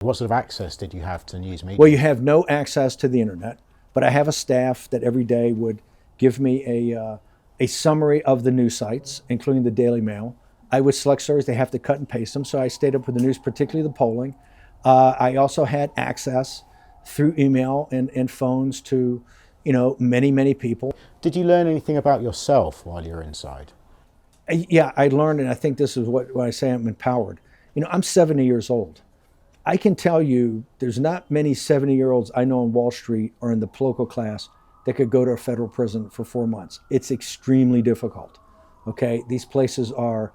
What sort of access did you have to news media? Well, you have no access to the internet, but I have a staff that every day would give me a summary of the news sites, including the Daily Mail. I would select stories; they have to cut and paste them, so I stayed up with the news, particularly the polling. I also had access through email and phones to, many people. Did you learn anything about yourself while you were inside? Yeah, I learned, and I think this is what I say I'm empowered. I'm 70 years old. I can tell you there's not many 70-year-olds I know on Wall Street or in the political class that could go to a federal prison for 4 months. It's extremely difficult. Okay, these places are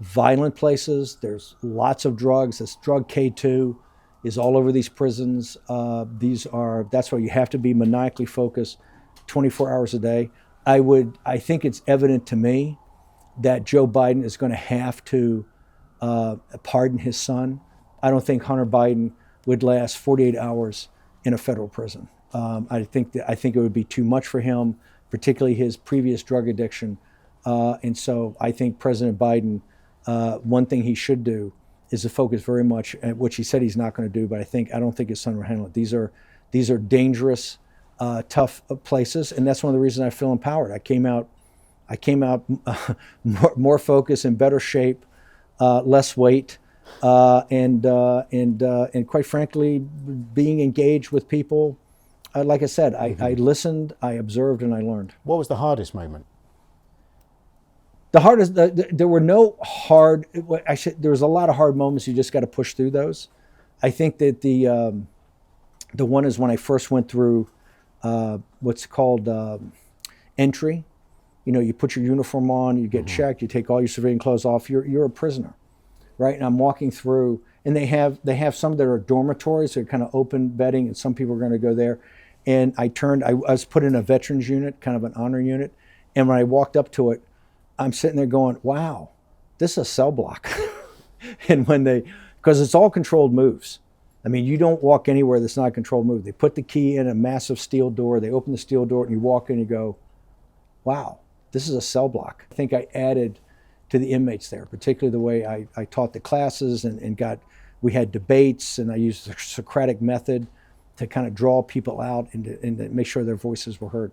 violent places. There's lots of drugs. This drug K2 is all over these prisons. That's why you have to be maniacally focused 24 hours a day. I think it's evident to me that Joe Biden is going to have to pardon his son. I don't think Hunter Biden would last 48 hours in a federal prison. I think it would be too much for him, particularly his previous drug addiction. And so I think President Biden, one thing he should do is to focus very much at which he said he's not going to do. But I don't think his son will handle it. These are dangerous, tough places, and that's one of the reasons I feel empowered. I came out more focused, in better shape, less weight. And quite frankly, being engaged with people, like I said, I listened, I observed, and I learned. What was the hardest moment? The hardest, there were no hard. There was a lot of hard moments. You just got to push through those. I think that the one is when I first went through what's called entry. You put your uniform on, you get checked, you take all your civilian clothes off. You're a prisoner. Right, and I'm walking through, and they have some that are dormitories, they're kind of open bedding, and some people are going to go there. And I was put in a veterans unit, kind of an honor unit, and when I walked up to it, I'm sitting there going, "Wow, this is a cell block." And because it's all controlled moves. I mean, you don't walk anywhere that's not a controlled move. They put the key in a massive steel door, they open the steel door, and you walk in and you go, "Wow, this is a cell block." I think I added to the inmates there, particularly the way I taught the classes we had debates, and I used the Socratic method to kind of draw people out and to make sure their voices were heard.